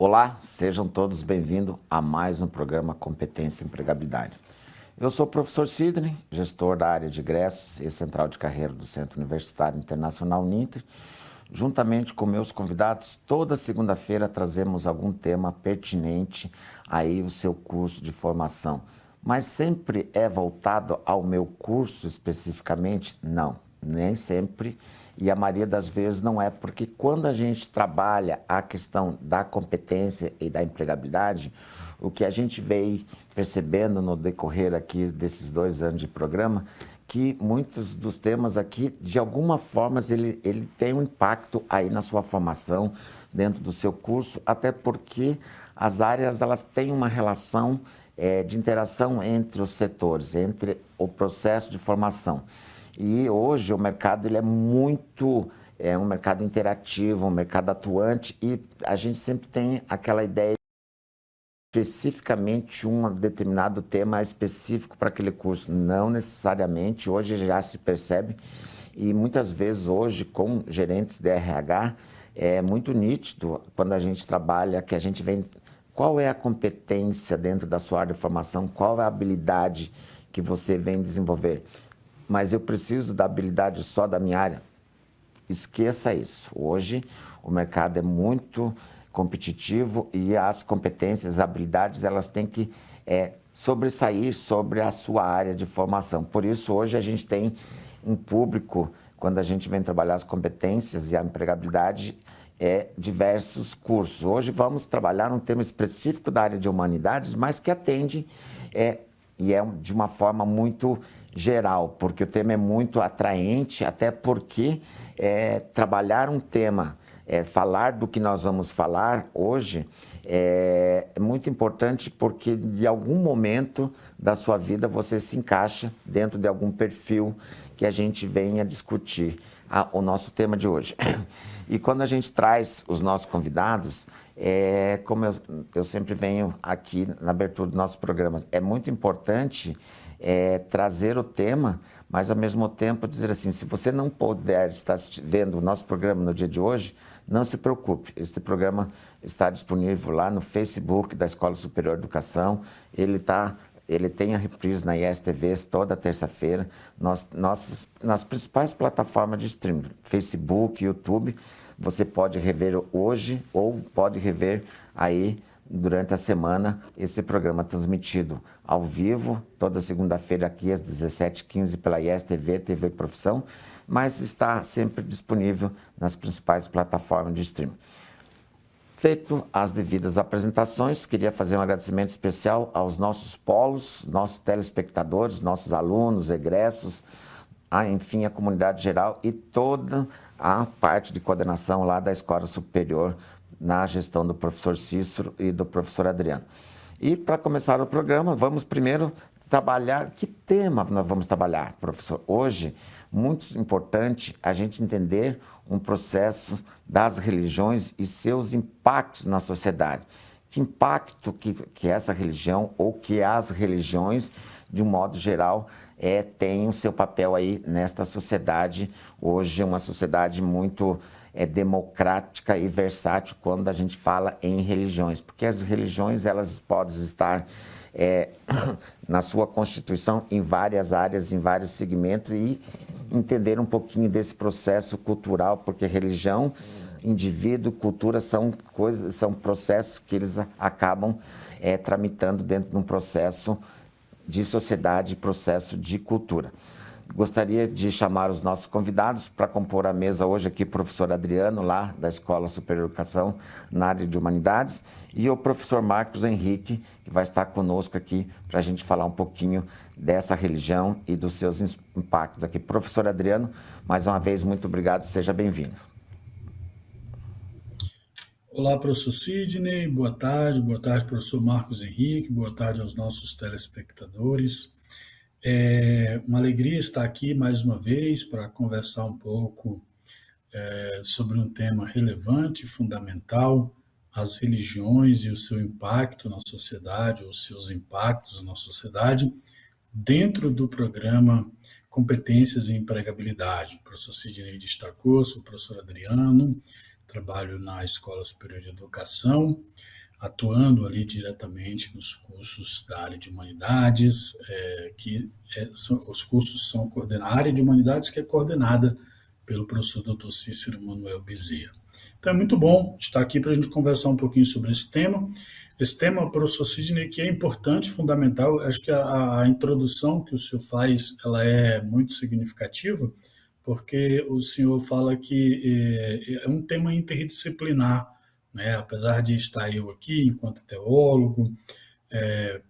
Olá, sejam todos bem-vindos a mais um programa Competência e Empregabilidade. Eu sou o professor Sidney, gestor da área de ingressos e central de carreira do Centro Universitário Internacional Uninter. Juntamente com meus convidados, toda segunda-feira trazemos algum tema pertinente aí o seu curso de formação. Mas sempre é voltado ao meu curso especificamente? Não, nem sempre. E a maioria das vezes não é, porque quando a gente trabalha a questão da competência e da empregabilidade, o que a gente veio percebendo no decorrer aqui desses 2 anos de programa, que muitos dos temas aqui, de alguma forma, ele tem um impacto aí na sua formação, dentro do seu curso, até porque as áreas elas têm uma relação de interação entre os setores, entre o processo de formação. E hoje o mercado ele é um mercado interativo, um mercado atuante, e a gente sempre tem aquela ideia especificamente um determinado tema específico para aquele curso. Não necessariamente, hoje já se percebe, e muitas vezes hoje com gerentes de RH é muito nítido quando a gente trabalha, que a gente vem, qual é a competência dentro da sua área de formação, qual é a habilidade que você vem desenvolver. Mas eu preciso da habilidade só da minha área? Esqueça isso. Hoje o mercado é muito competitivo e as competências, as habilidades, elas têm que sobressair sobre a sua área de formação. Por isso, hoje a gente tem um público, quando a gente vem trabalhar as competências e a empregabilidade, diversos cursos. Hoje vamos trabalhar um tema específico da área de humanidades, mas que atende de uma forma muito geral, porque o tema é muito atraente, até porque trabalhar um tema, falar do que nós vamos falar hoje é muito importante, porque de algum momento da sua vida você se encaixa dentro de algum perfil que a gente venha discutir o nosso tema de hoje. E quando a gente traz os nossos convidados, como eu sempre venho aqui na abertura dos nossos programas, é muito importante trazer o tema, mas ao mesmo tempo dizer assim, se você não puder estar vendo o nosso programa no dia de hoje, não se preocupe, este programa está disponível lá no Facebook da Escola Superior de Educação, ele tem a reprise na ISTV toda terça-feira, nas principais plataformas de streaming, Facebook, YouTube, você pode rever hoje ou pode rever aí durante a semana esse programa transmitido ao vivo, toda segunda-feira aqui às 17h15 pela ISTV, TV Profissão, mas está sempre disponível nas principais plataformas de streaming. Feito as devidas apresentações, queria fazer um agradecimento especial aos nossos polos, nossos telespectadores, nossos alunos, egressos, enfim, a comunidade geral e toda a parte de coordenação lá da Escola Superior na gestão do professor Cícero e do professor Adriano. E para começar o programa, vamos primeiro trabalhar, que tema nós vamos trabalhar, professor? Hoje, muito importante a gente entender um processo das religiões e seus impactos na sociedade. Que impacto que essa religião ou que as religiões, de um modo geral, têm o seu papel aí nesta sociedade. Hoje, uma sociedade muito democrática e versátil quando a gente fala em religiões, porque as religiões elas podem estar na sua constituição em várias áreas, em vários segmentos e entender um pouquinho desse processo cultural, porque religião, indivíduo, cultura são processos que eles acabam tramitando dentro de um processo de sociedade, processo de cultura. Gostaria de chamar os nossos convidados para compor a mesa hoje aqui, o professor Adriano, lá da Escola Superior de Educação, na área de Humanidades, e o professor Marcos Henrique, que vai estar conosco aqui para a gente falar um pouquinho dessa religião e dos seus impactos aqui. Professor Adriano, mais uma vez, muito obrigado, seja bem-vindo. Olá, professor Sidney, boa tarde, professor Marcos Henrique, boa tarde aos nossos telespectadores. É uma alegria estar aqui mais uma vez para conversar um pouco sobre um tema relevante e fundamental, as religiões e o seu impacto na sociedade, ou seus impactos na sociedade, dentro do programa Competências e Empregabilidade. O professor Sidney destacou, sou o professor Adriano, trabalho na Escola Superior de Educação, atuando ali diretamente nos cursos da área de humanidades, os cursos são coordenados, a área de humanidades que é coordenada pelo professor Dr. Cícero Manuel Bezerra. Então é muito bom estar aqui para a gente conversar um pouquinho sobre esse tema. Esse tema, professor Sidney, que é importante, fundamental, acho que a introdução que o senhor faz, ela é muito significativa, porque o senhor fala que é um tema interdisciplinar, né? Apesar de estar eu aqui enquanto teólogo,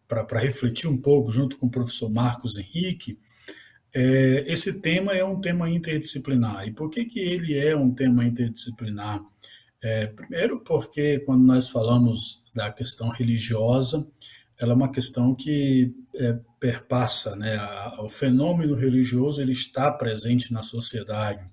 para refletir um pouco junto com o professor Marcos Henrique, esse tema é um tema interdisciplinar. E por que que ele é um tema interdisciplinar? Primeiro porque quando nós falamos da questão religiosa, ela é uma questão que perpassa, né? O fenômeno religioso ele está presente na sociedade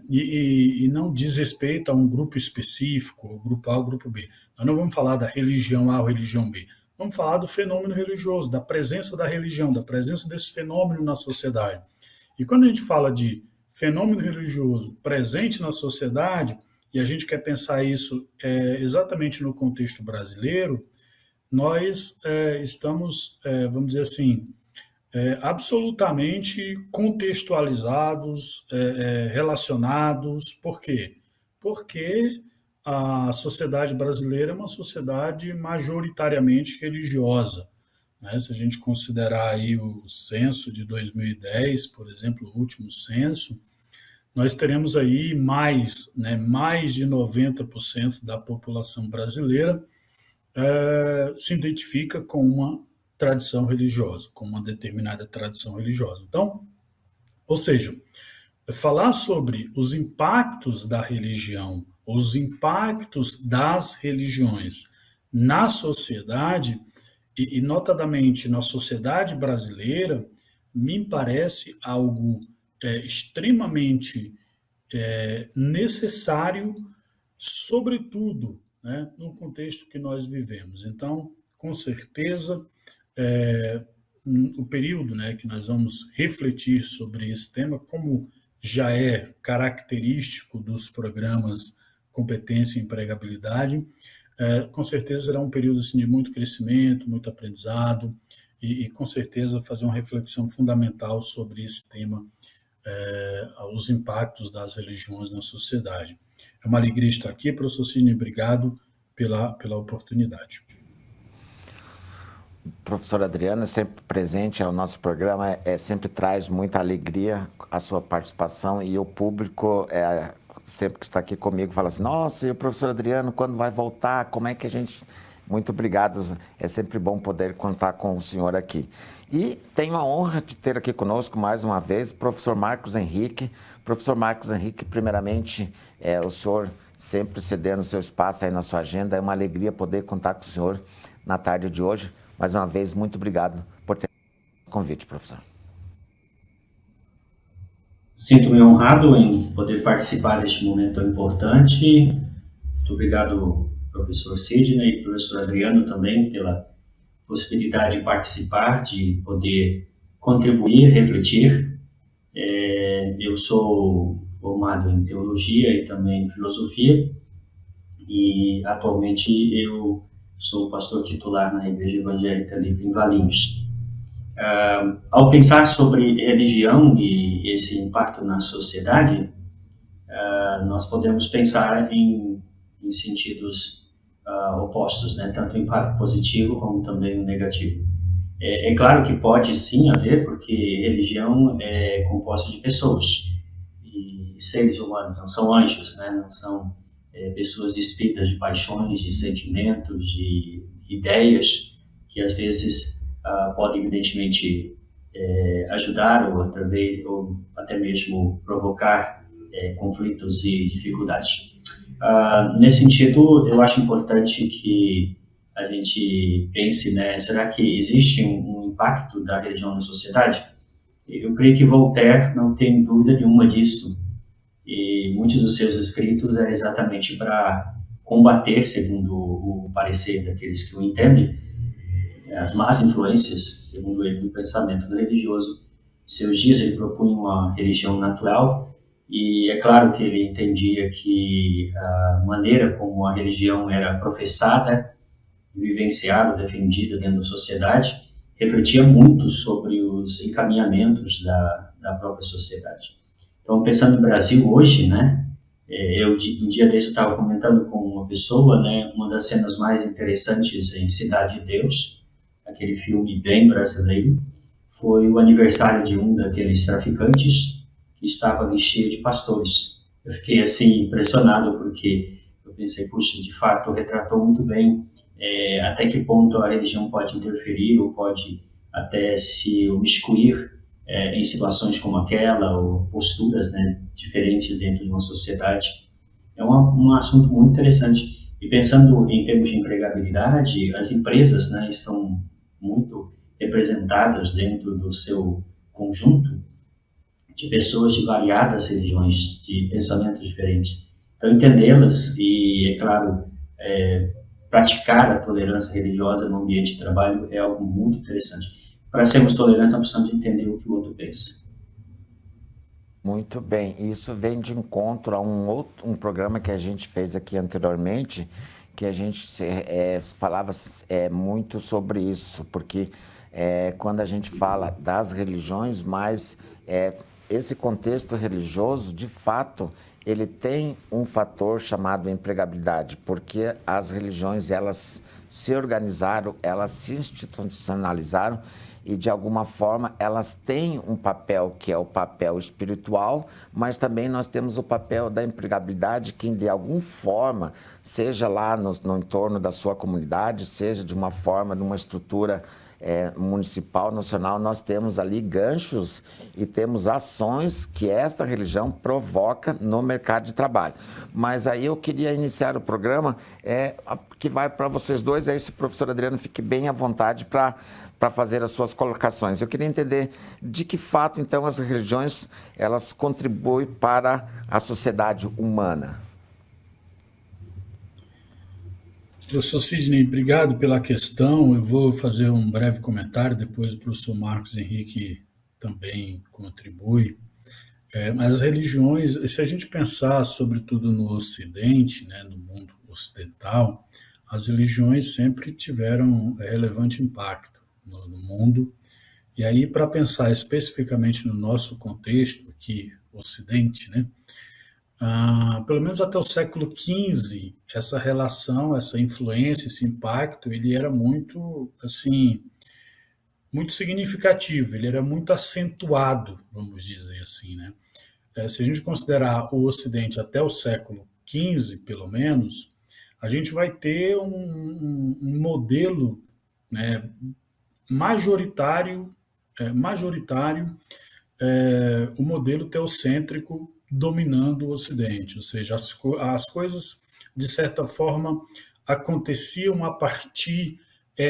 e não diz respeito a um grupo específico, o grupo A ou grupo B. Nós não vamos falar da religião A ou religião B. Vamos falar do fenômeno religioso, da presença da religião, da presença desse fenômeno na sociedade. E quando a gente fala de fenômeno religioso presente na sociedade, e a gente quer pensar isso exatamente no contexto brasileiro, nós estamos, vamos dizer assim, absolutamente contextualizados, relacionados. Por quê? Porque a sociedade brasileira é uma sociedade majoritariamente religiosa, né? Se a gente considerar aí o censo de 2010, por exemplo, o último censo, nós teremos aí mais, né, mais de 90% da população brasileira se identifica com uma tradição religiosa, com uma determinada tradição religiosa. Então, ou seja, falar sobre os impactos da religião, os impactos das religiões na sociedade, e notadamente na sociedade brasileira, me parece algo extremamente necessário, sobretudo, né, no contexto que nós vivemos. Então, com certeza, o período, né, que nós vamos refletir sobre esse tema, como já é característico dos programas Competência e Empregabilidade, com certeza será um período assim, de muito crescimento, muito aprendizado, e com certeza fazer uma reflexão fundamental sobre esse tema, os impactos das religiões na sociedade. É uma alegria estar aqui, professor Sidney, obrigado pela oportunidade. Professor Adriano, é sempre presente ao nosso programa, sempre traz muita alegria a sua participação, e o público, sempre que está aqui comigo, fala assim, nossa, e o professor Adriano, quando vai voltar, como é que a gente... Muito obrigado, é sempre bom poder contar com o senhor aqui. E tenho a honra de ter aqui conosco mais uma vez o professor Marcos Henrique. Professor Marcos Henrique, primeiramente, o senhor sempre cedendo o seu espaço aí na sua agenda, é uma alegria poder contar com o senhor na tarde de hoje. Mais uma vez, muito obrigado por ter o convite, professor. Sinto-me honrado em poder participar deste momento tão importante. Muito obrigado, professor Sidney e professor Adriano também pela possibilidade de participar, de poder contribuir, refletir. Eu sou formado em teologia e também em filosofia e atualmente eu sou pastor titular na Igreja Evangélica Livre em Valinhos. Ao pensar sobre religião e esse impacto na sociedade, nós podemos pensar em sentidos opostos, né? Tanto o impacto positivo como também o negativo. É claro que pode sim haver, porque religião é composta de pessoas, e seres humanos, não são anjos, né? Não são pessoas despidas de paixões, de sentimentos, de ideias, que às vezes podem evidentemente ajudar ou até mesmo provocar conflitos e dificuldades. Nesse sentido, eu acho importante que a gente pense, né, será que existe um impacto da religião na sociedade? Eu creio que Voltaire não tem dúvida nenhuma disso, e muitos dos seus escritos é exatamente para combater, segundo o parecer daqueles que o entendem, as más influências, segundo ele, do pensamento religioso. Em seus dias ele propunha uma religião natural, e é claro que ele entendia que a maneira como a religião era professada, vivenciada, defendida dentro da sociedade, refletia muito sobre os encaminhamentos da própria sociedade. Então, pensando no Brasil hoje, né, um dia desse estava comentando com uma pessoa, né, uma das cenas mais interessantes em Cidade de Deus, aquele filme bem brasileiro, foi o aniversário de um daqueles traficantes que estava ali cheio de pastores. Eu fiquei assim impressionado porque eu pensei, puxa, de fato retratou muito bem até que ponto a religião pode interferir ou pode até se excluir em situações como aquela ou posturas, né, diferentes dentro de uma sociedade. É um assunto muito interessante. E pensando em termos de empregabilidade, as empresas, né, estão muito representadas dentro do seu conjunto de pessoas de variadas religiões, de pensamentos diferentes. Então, entendê-las e, é claro, praticar a tolerância religiosa no ambiente de trabalho é algo muito interessante. Para sermos tolerantes, nós precisamos entender o que o outro pensa. Muito bem, isso vem de encontro a um programa que a gente fez aqui anteriormente, que a gente falava muito sobre isso, porque quando a gente fala das religiões, mas esse contexto religioso, de fato, ele tem um fator chamado empregabilidade, porque as religiões, elas se organizaram, elas se institucionalizaram e, de alguma forma, elas têm um papel que é o papel espiritual, mas também nós temos o papel da empregabilidade que, de alguma forma, seja lá no entorno da sua comunidade, seja de uma forma, numa estrutura municipal, nacional, nós temos ali ganchos e temos ações que esta religião provoca no mercado de trabalho. Mas aí eu queria iniciar o programa que vai para vocês dois, aí se o professor Adriano fique bem à vontade para fazer as suas colocações. Eu queria entender de que fato, então, as religiões elas contribuem para a sociedade humana. Professor Sidney, obrigado pela questão. Eu vou fazer um breve comentário, depois o professor Marcos Henrique também contribui. Mas as religiões, se a gente pensar sobretudo no Ocidente, né, no mundo ocidental, as religiões sempre tiveram relevante impacto no mundo. E aí, para pensar especificamente no nosso contexto aqui, Ocidente, né, pelo menos até o século XV, essa relação, essa influência, esse impacto, ele era muito, assim, muito significativo, ele era muito acentuado, vamos dizer assim, né? Se a gente considerar o Ocidente até o século XV, pelo menos, a gente vai ter um modelo, né, majoritário, o modelo teocêntrico dominando o Ocidente, ou seja, as coisas, de certa forma, aconteciam a partir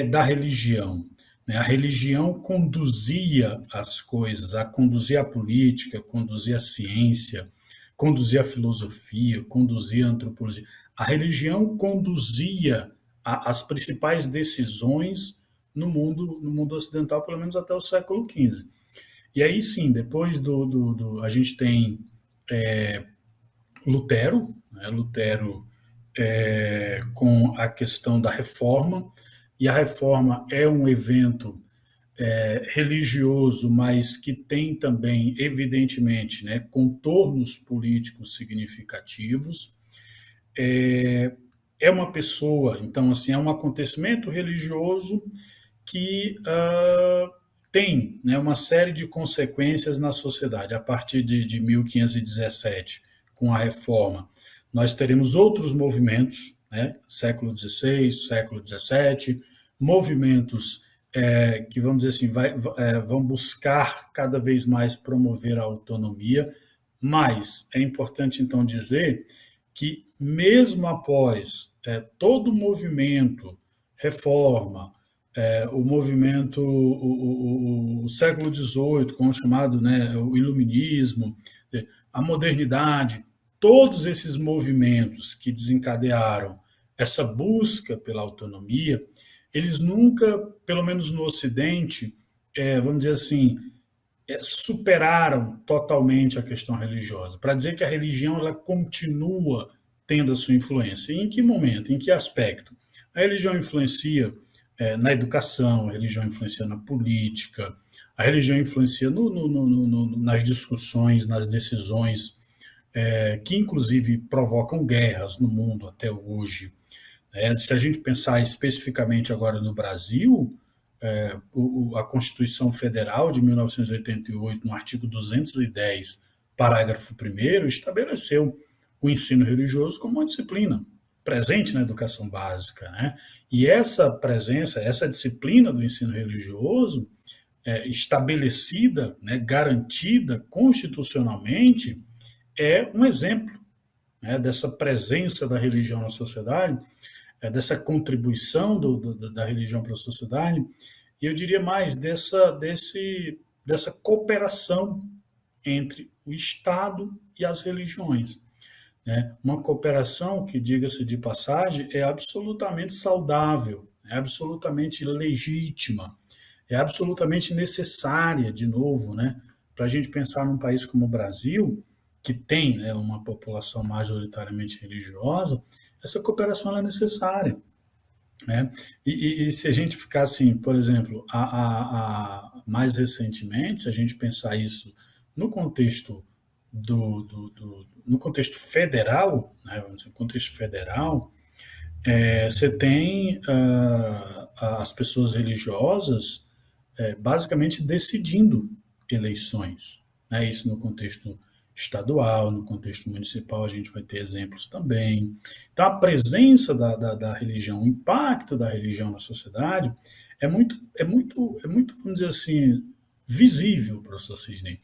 da religião. Né? A religião conduzia as coisas, conduzia a política, conduzia a ciência, conduzia a filosofia, conduzia a antropologia. A religião conduzia as principais decisões no mundo ocidental, pelo menos até o século XV. E aí sim, depois a gente tem Lutero, né? Lutero com a questão da reforma, e a reforma é um evento religioso, mas que tem também, evidentemente, né, contornos políticos significativos. É uma pessoa, então, assim, é um acontecimento religioso que tem, né, uma série de consequências na sociedade. A partir de 1517, com a reforma, nós teremos outros movimentos, né, século XVI, século XVII, movimentos que, vamos dizer assim, vão buscar cada vez mais promover a autonomia, mas é importante, então, dizer que, mesmo após todo o movimento, reforma, o movimento, o século XVIII, com o chamado, né, o iluminismo, a modernidade, todos esses movimentos que desencadearam essa busca pela autonomia, eles nunca, pelo menos no Ocidente, vamos dizer assim, superaram totalmente a questão religiosa, para dizer que a religião ela continua tendo a sua influência. E em que momento, em que aspecto? A religião influencia na educação, a religião influencia na política, a religião influencia nas discussões, nas decisões, que inclusive provocam guerras no mundo até hoje. Se a gente pensar especificamente agora no Brasil, a Constituição Federal de 1988, no artigo 210, parágrafo 1º, estabeleceu o ensino religioso como uma disciplina presente na educação básica, né? E essa presença, essa disciplina do ensino religioso, estabelecida, né, garantida constitucionalmente, é um exemplo, né, dessa presença da religião na sociedade, dessa contribuição da religião para a sociedade, e eu diria mais, dessa cooperação entre o Estado e as religiões. Né? Uma cooperação que, diga-se de passagem, é absolutamente saudável, é absolutamente legítima, é absolutamente necessária, de novo, né? Para a gente pensar num país como o Brasil, que tem, né, uma população majoritariamente religiosa, essa cooperação é necessária. Né? E se a gente ficar assim, por exemplo, mais recentemente, se a gente pensar isso no contexto no contexto federal, né, vamos dizer, no contexto federal, você tem as pessoas religiosas basicamente decidindo eleições. Né? Isso no contexto estadual, no contexto municipal, a gente vai ter exemplos também. Então, a presença da religião, o impacto da religião na sociedade vamos dizer assim, visível, professor Sidney.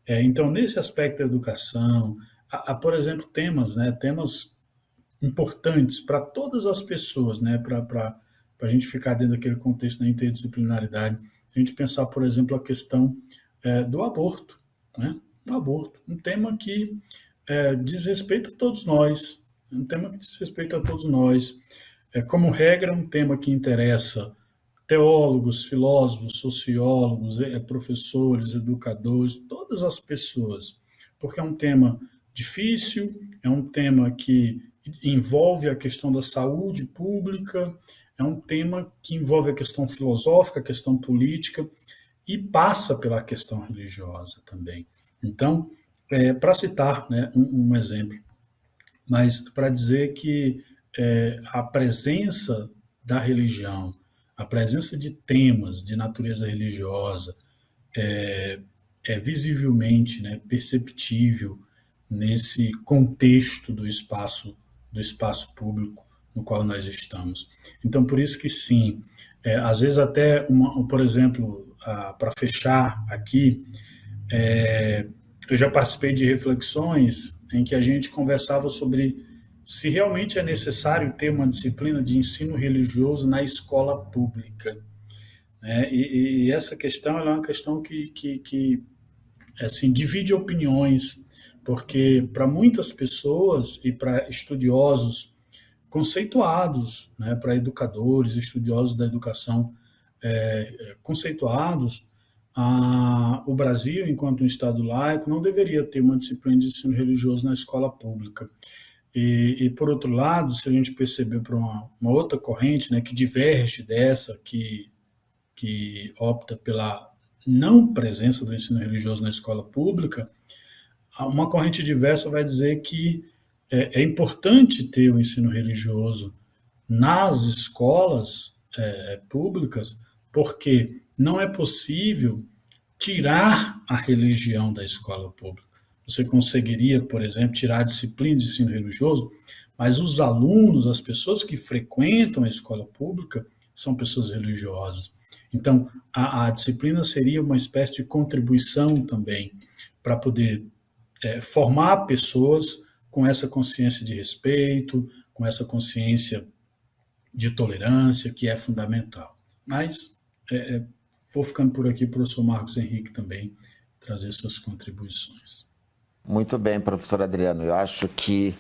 Então, nesse aspecto da educação, há, por exemplo, temas importantes para todas as pessoas, né, para a gente ficar dentro daquele contexto da interdisciplinaridade. A gente pensar, por exemplo, a questão do aborto, né? O aborto, um tema que diz respeito a todos nós, um tema que diz respeito a todos nós. Como regra, um tema que interessa teólogos, filósofos, sociólogos, professores, educadores, todas as pessoas, porque é um tema difícil, é um tema que envolve a questão da saúde pública, é um tema que envolve a questão filosófica, a questão política e passa pela questão religiosa também. Então, para citar, né, um exemplo, mas para dizer que a presença da religião, a presença de temas de natureza religiosa é visivelmente, né, perceptível nesse contexto do espaço público no qual nós estamos. Então, por isso que sim, às vezes até, por exemplo, para fechar aqui, eu já participei de reflexões em que a gente conversava sobre se realmente é necessário ter uma disciplina de ensino religioso na escola pública. Né? E essa questão é uma questão que assim, divide opiniões, porque para muitas pessoas e para estudiosos conceituados, né, para educadores, estudiosos da educação conceituados, o Brasil, enquanto um Estado laico, não deveria ter uma disciplina de ensino religioso na escola pública. E por outro lado, se a gente perceber para uma outra corrente, né, que diverge dessa, que opta pela não presença do ensino religioso na escola pública, uma corrente diversa vai dizer que é importante ter o ensino religioso nas escolas públicas, porque não é possível tirar a religião da escola pública. Você conseguiria, por exemplo, tirar a disciplina de ensino religioso, mas os alunos, as pessoas que frequentam a escola pública, são pessoas religiosas. Então, a disciplina seria uma espécie de contribuição também para poder formar pessoas com essa consciência de respeito, com essa consciência de tolerância, que é fundamental. Mas vou ficando por aqui, professor Marcos Henrique também trazer suas contribuições. Muito bem, professor Adriano. Eu acho que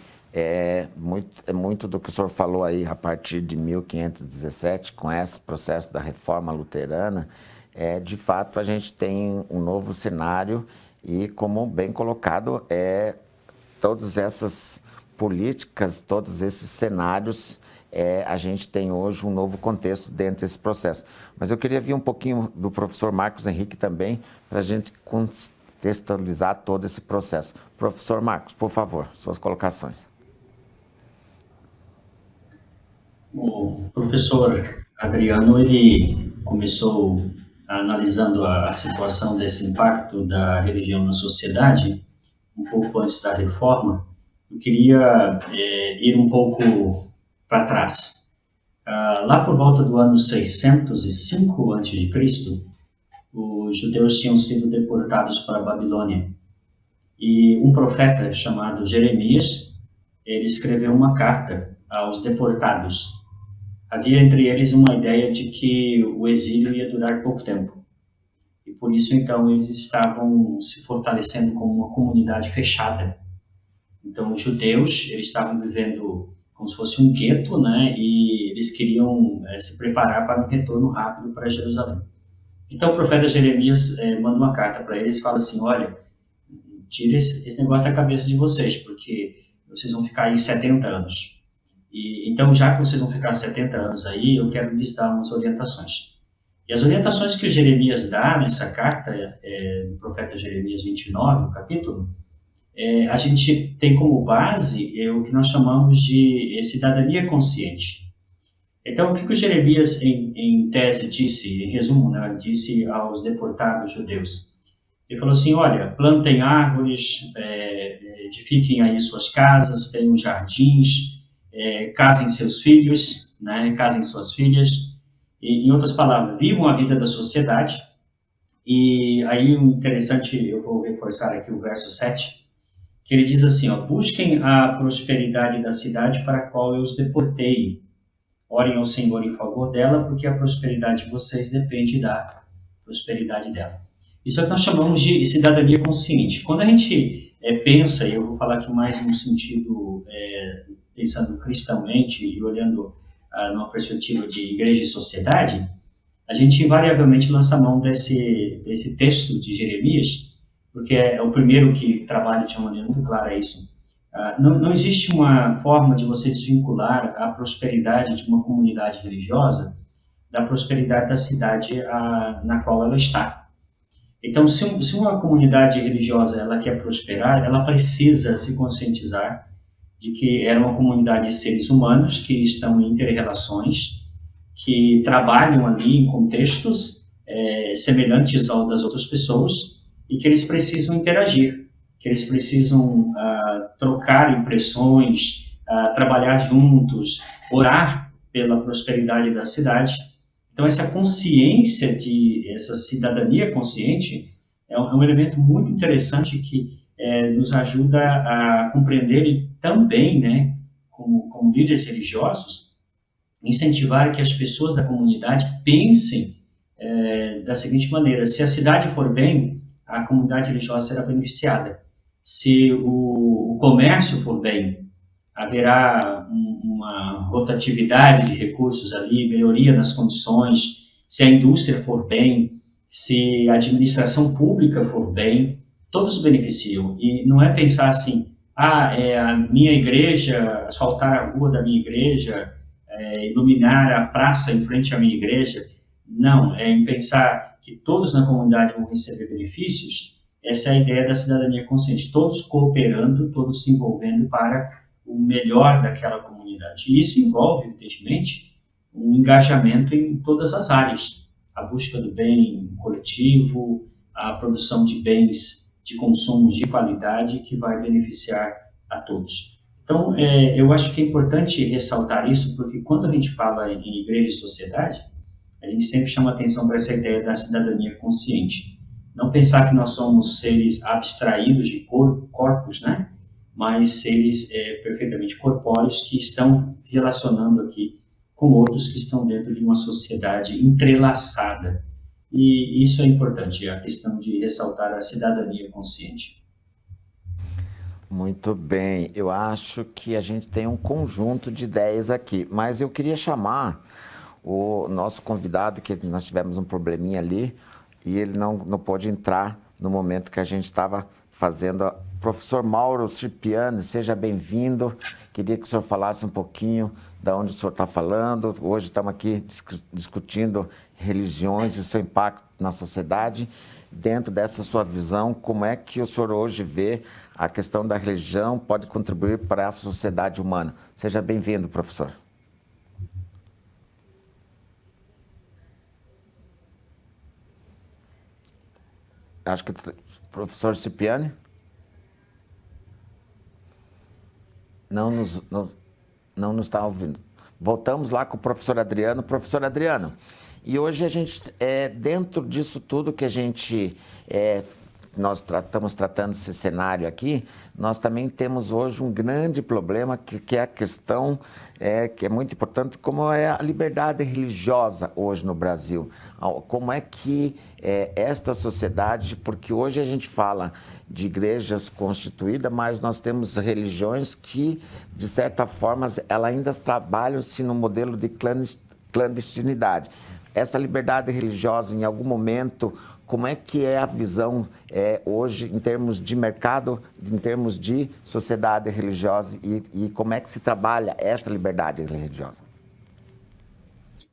muito do que o senhor falou aí a partir de 1517, com esse processo da reforma luterana, de fato, a gente tem um novo cenário e, como bem colocado, todas essas políticas, todos esses cenários, a gente tem hoje um novo contexto dentro desse processo. Mas eu queria vir um pouquinho do professor Marcos Henrique também, para a gente contextualizar todo esse processo. Professor Marcos, por favor, suas colocações. O professor Adriano, ele começou analisando a situação desse impacto da religião na sociedade, um pouco antes da reforma. Eu queria ir um pouco para trás. Lá por volta do ano 605 a.C., os judeus tinham sido deportados para a Babilônia. E um profeta chamado Jeremias, ele escreveu uma carta aos deportados. Havia entre eles uma ideia de que o exílio ia durar pouco tempo. E por isso, então, eles estavam se fortalecendo como uma comunidade fechada. Então, os judeus, eles estavam vivendo como se fosse um gueto, né? E eles queriam se preparar para um retorno rápido para Jerusalém. Então, o profeta Jeremias manda uma carta para eles e fala assim: olha, tira esse negócio da cabeça de vocês, porque vocês vão ficar aí 70 anos. E, então, já que vocês vão ficar 70 anos aí, eu quero lhes dar umas orientações. E as orientações que o Jeremias dá nessa carta, do profeta Jeremias 29, o capítulo, a gente tem como base o que nós chamamos de cidadania consciente. Então, o que o Jeremias, em tese, disse, em resumo, né, disse aos deportados judeus? Ele falou assim: olha, plantem árvores, edifiquem aí suas casas, tenham jardins, casem seus filhos, né, casem suas filhas. E, em outras palavras, vivam a vida da sociedade. E aí, o interessante, eu vou reforçar aqui o verso 7, que ele diz assim: ó, busquem a prosperidade da cidade para a qual eu os deportei. Orem ao Senhor em favor dela, porque a prosperidade de vocês depende da prosperidade dela. Isso é o que nós chamamos de cidadania consciente. Quando a gente pensa, e eu vou falar aqui mais no sentido, pensando cristãomente e olhando numa perspectiva de igreja e sociedade, a gente invariavelmente lança a mão desse texto de Jeremias, porque é o primeiro que trabalha de uma maneira muito clara isso. Não existe uma forma de você desvincular a prosperidade de uma comunidade religiosa da prosperidade da cidade na qual ela está. Então, se uma comunidade religiosa ela quer prosperar, ela precisa se conscientizar de que é uma comunidade de seres humanos que estão em inter-relações, que trabalham ali em contextos semelhantes ao das outras pessoas e que eles precisam interagir, que eles precisam trocar impressões, trabalhar juntos, orar pela prosperidade da cidade. Então, essa consciência, essa cidadania consciente, é um elemento muito interessante que nos ajuda a compreender e também, né, como líderes religiosos, incentivar que as pessoas da comunidade pensem da seguinte maneira: se a cidade for bem, a comunidade religiosa será beneficiada. Se o comércio for bem, haverá uma rotatividade de recursos ali, melhoria nas condições. Se a indústria for bem, se a administração pública for bem, todos beneficiam. E não é pensar assim: a minha igreja, asfaltar a rua da minha igreja, iluminar a praça em frente à minha igreja. Não, é em pensar que todos na comunidade vão receber benefícios. Essa é a ideia da cidadania consciente, todos cooperando, todos se envolvendo para o melhor daquela comunidade. E isso envolve, evidentemente, um engajamento em todas as áreas: a busca do bem coletivo, a produção de bens de consumo de qualidade que vai beneficiar a todos. Então, eu acho que é importante ressaltar isso, porque quando a gente fala em igreja e sociedade, a gente sempre chama atenção para essa ideia da cidadania consciente. Não pensar que nós somos seres abstraídos de corpos, né? Mas seres perfeitamente corpóreos que estão relacionando aqui com outros que estão dentro de uma sociedade entrelaçada. E isso é importante, a questão de ressaltar a cidadania consciente. Muito bem, eu acho que a gente tem um conjunto de ideias aqui, mas eu queria chamar o nosso convidado, que nós tivemos um probleminha ali, e ele não pôde entrar no momento que a gente estava fazendo. Professor Mauro Cipriani, seja bem-vindo. Queria que o senhor falasse um pouquinho de onde o senhor está falando. Hoje estamos aqui discutindo religiões e o seu impacto na sociedade. Dentro dessa sua visão, como é que o senhor hoje vê a questão da religião pode contribuir para a sociedade humana? Seja bem-vindo, professor. Acho que o professor Cipriani não nos está ouvindo. Voltamos lá com o professor Adriano. Professor Adriano, e hoje a gente, dentro disso tudo que a gente, nós estamos tratando esse cenário aqui, nós também temos hoje um grande problema que é a questão que é muito importante, como é a liberdade religiosa hoje no Brasil. Como é que esta sociedade, porque hoje a gente fala de igrejas constituídas, mas nós temos religiões que, de certa forma, elas ainda trabalham-se no modelo de clandestinidade. Essa liberdade religiosa, em algum momento, como é que é a visão hoje em termos de mercado, em termos de sociedade religiosa e como é que se trabalha essa liberdade religiosa?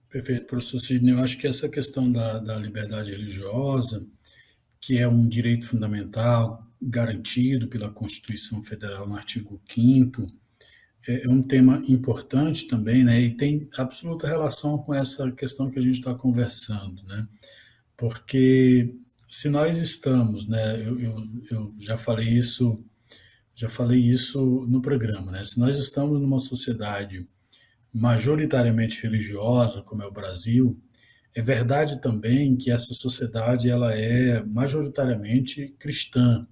Perfeito, professor Sidney. Eu acho que essa questão da liberdade religiosa, que é um direito fundamental garantido pela Constituição Federal no artigo 5º, é um tema importante também, né? E tem absoluta relação com essa questão que a gente está conversando, né? Porque se nós estamos, né? Eu já falei isso no programa, né? Se nós estamos numa sociedade majoritariamente religiosa, como é o Brasil, é verdade também que essa sociedade ela é majoritariamente cristã,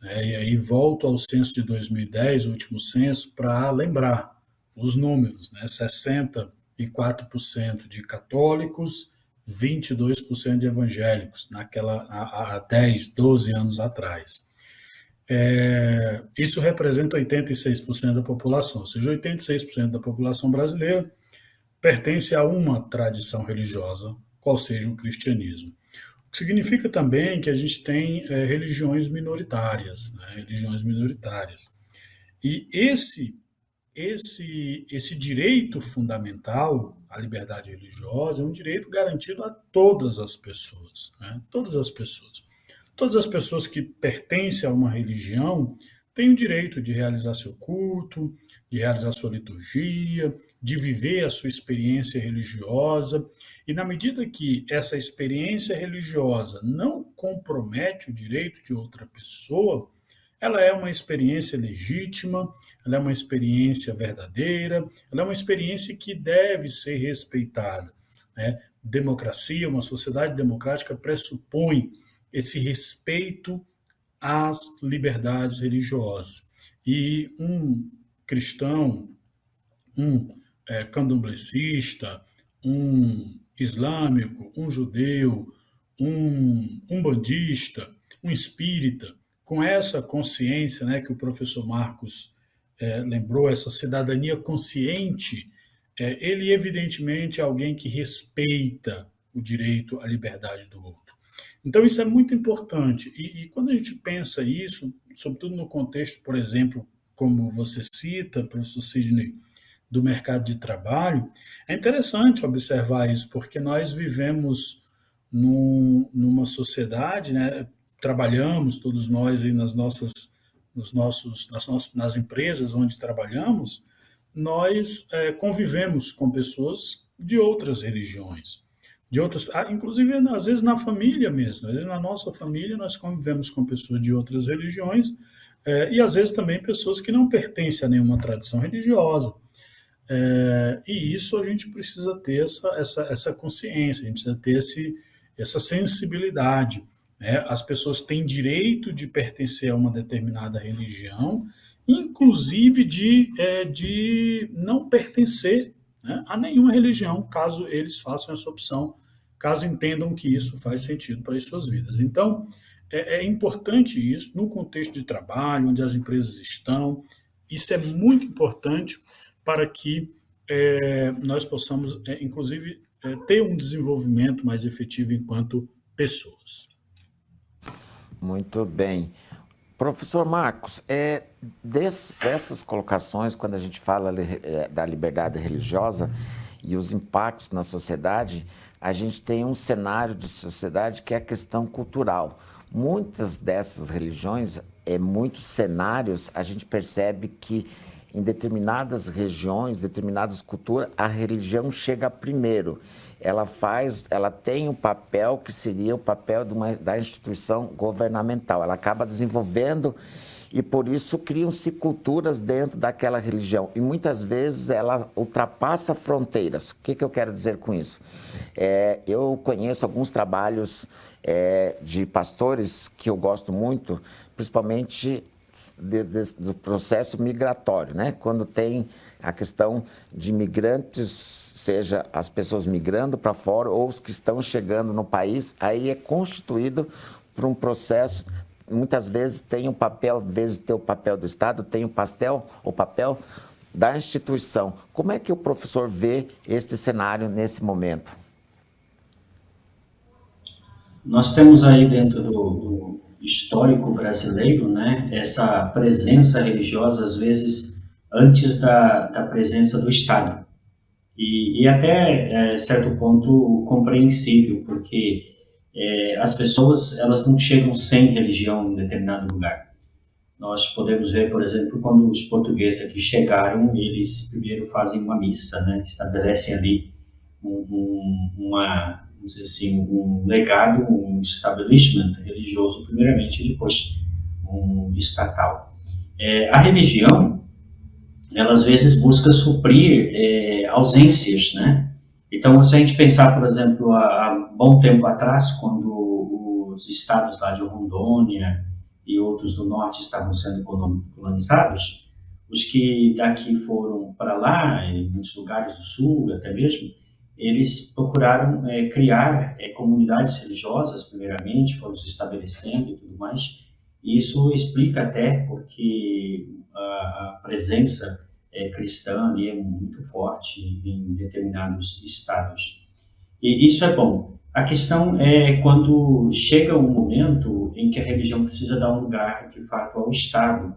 né? E aí volto ao censo de 2010, o último censo, para lembrar os números, né? 64% de católicos, 22% de evangélicos, há 10, 12 anos atrás. Isso representa 86% da população, ou seja, 86% da população brasileira pertence a uma tradição religiosa, qual seja o cristianismo. O que significa também que a gente tem religiões minoritárias, né? Religiões minoritárias. E esse direito fundamental à liberdade religiosa é um direito garantido a todas as pessoas, né? Todas as pessoas. Todas as pessoas que pertencem a uma religião têm o direito de realizar seu culto, de realizar sua liturgia, de viver a sua experiência religiosa. E na medida que essa experiência religiosa não compromete o direito de outra pessoa, ela é uma experiência legítima, ela é uma experiência verdadeira, ela é uma experiência que deve ser respeitada, né? Democracia, uma sociedade democrática pressupõe esse respeito às liberdades religiosas. E um cristão, um candomblessista, um islâmico, um judeu, um umbandista, um espírita, com essa consciência, né, que o professor Marcos lembrou, essa cidadania consciente, ele evidentemente é alguém que respeita o direito à liberdade do outro. Então isso é muito importante. E quando a gente pensa isso, sobretudo no contexto, por exemplo, como você cita, professor Sidney, do mercado de trabalho, é interessante observar isso, porque nós vivemos numa sociedade, né, trabalhamos todos nós aí nas empresas onde trabalhamos, nós convivemos com pessoas de outras religiões, inclusive às vezes na família mesmo, às vezes na nossa família nós convivemos com pessoas de outras religiões e às vezes também pessoas que não pertencem a nenhuma tradição religiosa. E isso a gente precisa ter essa consciência, a gente precisa ter essa sensibilidade, né? As pessoas têm direito de pertencer a uma determinada religião, inclusive de não pertencer, né, a nenhuma religião, caso eles façam essa opção, caso entendam que isso faz sentido para as suas vidas. Então, é importante isso no contexto de trabalho, onde as empresas estão. Isso é muito importante para que nós possamos, inclusive, ter um desenvolvimento mais efetivo enquanto pessoas. Muito bem. Professor Marcos, dessas colocações, quando a gente fala da liberdade religiosa e os impactos na sociedade, a gente tem um cenário de sociedade que é a questão cultural. Muitas dessas religiões, muitos cenários, a gente percebe que em determinadas regiões, determinadas culturas, a religião chega primeiro. Ela tem um papel que seria o papel da instituição governamental. Ela acaba desenvolvendo e, por isso, criam-se culturas dentro daquela religião. E, muitas vezes, ela ultrapassa fronteiras. O que eu quero dizer com isso? Eu conheço alguns trabalhos de pastores que eu gosto muito, principalmente do processo migratório, né? Quando tem a questão de migrantes, seja as pessoas migrando para fora ou os que estão chegando no país, aí é constituído por um processo, muitas vezes tem um papel, em vez de ter o papel do Estado, tem o papel da instituição. Como é que o professor vê este cenário nesse momento? Nós temos aí dentro do histórico brasileiro, né, essa presença religiosa, às vezes, antes da presença do Estado. E até certo ponto compreensível, porque as pessoas elas não chegam sem religião em determinado lugar. Nós podemos ver, por exemplo, quando os portugueses aqui chegaram, eles primeiro fazem uma missa, né, estabelecem ali vamos dizer assim, um legado, um establishment religioso primeiramente, e depois um estatal. A religião, ela às vezes busca suprir ausências, né? Então, se a gente pensar, por exemplo, há bom tempo atrás, quando os estados lá de Rondônia e outros do norte estavam sendo colonizados, os que daqui foram para lá, em muitos lugares do sul até mesmo, eles procuraram criar comunidades religiosas, primeiramente, foram se estabelecendo e tudo mais. E isso explica até porque a presença cristã ali é muito forte em determinados estados. E isso é bom. A questão é quando chega um momento em que a religião precisa dar um lugar, de fato, ao Estado.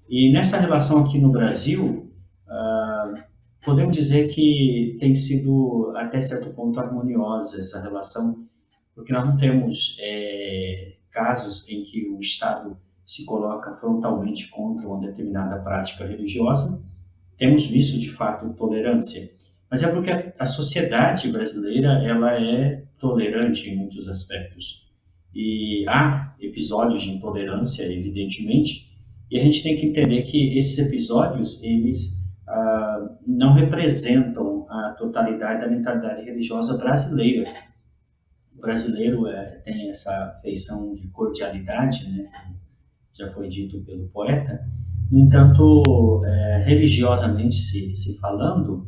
E nessa relação aqui no Brasil, podemos dizer que tem sido, até certo ponto, harmoniosa essa relação, porque nós não temos casos em que o Estado se coloca frontalmente contra uma determinada prática religiosa. Temos visto, de fato, tolerância. Mas é porque a sociedade brasileira ela é tolerante em muitos aspectos. E há episódios de intolerância, evidentemente, e a gente tem que entender que esses episódios, eles não representam a totalidade da mentalidade religiosa brasileira. O brasileiro tem essa feição de cordialidade, né, como já foi dito pelo poeta. No entanto, religiosamente se falando,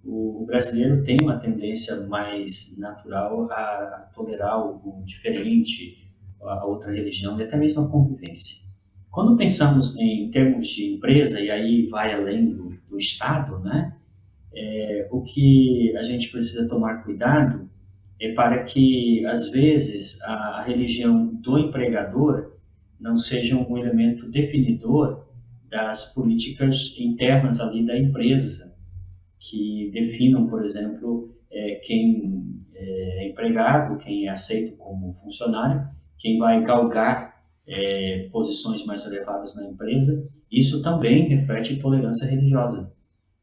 o brasileiro tem uma tendência mais natural a tolerar algo diferente, a outra religião e até mesmo a convivência. Quando pensamos em termos de empresa, e aí vai além do Estado, né, o que a gente precisa tomar cuidado é para que, às vezes, a religião do empregador não seja um elemento definidor das políticas internas ali da empresa, que definam, por exemplo, quem é empregado, quem é aceito como funcionário, quem vai galgar posições mais elevadas na empresa. Isso também reflete intolerância religiosa.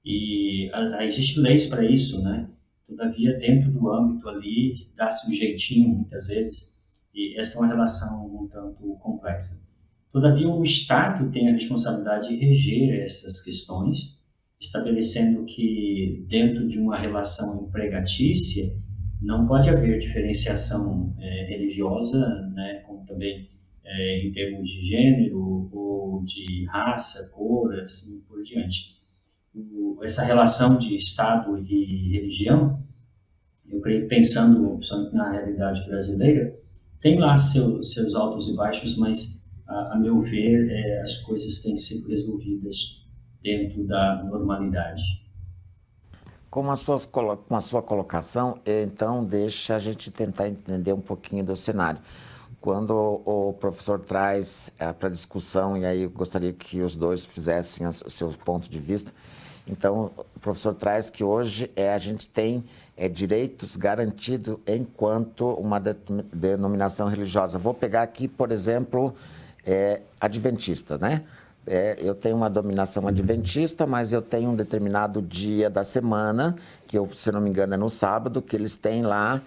E existem leis para isso, né? Todavia, dentro do âmbito ali, dá-se um jeitinho, muitas vezes, e essa é uma relação um tanto complexa. Todavia, o Estado tem a responsabilidade de reger essas questões, estabelecendo que, dentro de uma relação empregatícia, não pode haver diferenciação religiosa, né, como também em termos de gênero ou de raça, cor, assim por diante. Essa relação de Estado e religião, eu creio, pensando na realidade brasileira, tem lá seus altos e baixos, mas, a meu ver, as coisas têm sido resolvidas dentro da normalidade. Com a sua colocação, então deixa a gente tentar entender um pouquinho do cenário. Quando o professor traz para discussão, e aí eu gostaria que os dois fizessem os seus pontos de vista, então o professor traz que hoje a gente tem direitos garantidos enquanto uma denominação religiosa. Vou pegar aqui, por exemplo, adventista, né? Eu tenho uma denominação adventista, mas eu tenho um determinado dia da semana, que eu, se não me engano é no sábado, que eles têm lá,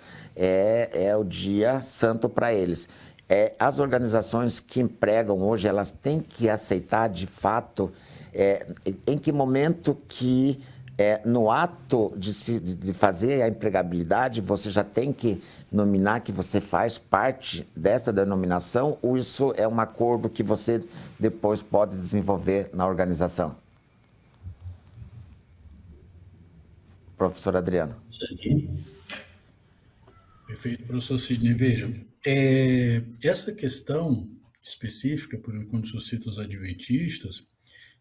o dia santo para eles. As organizações que empregam hoje, elas têm que aceitar de fato em que momento que no ato de fazer a empregabilidade, você já tem que nominar que você faz parte dessa denominação, ou isso é um acordo que você depois pode desenvolver na organização? Professor Adriano. Perfeito, professor Sidney. Veja, essa questão específica, quando o senhor cita os adventistas,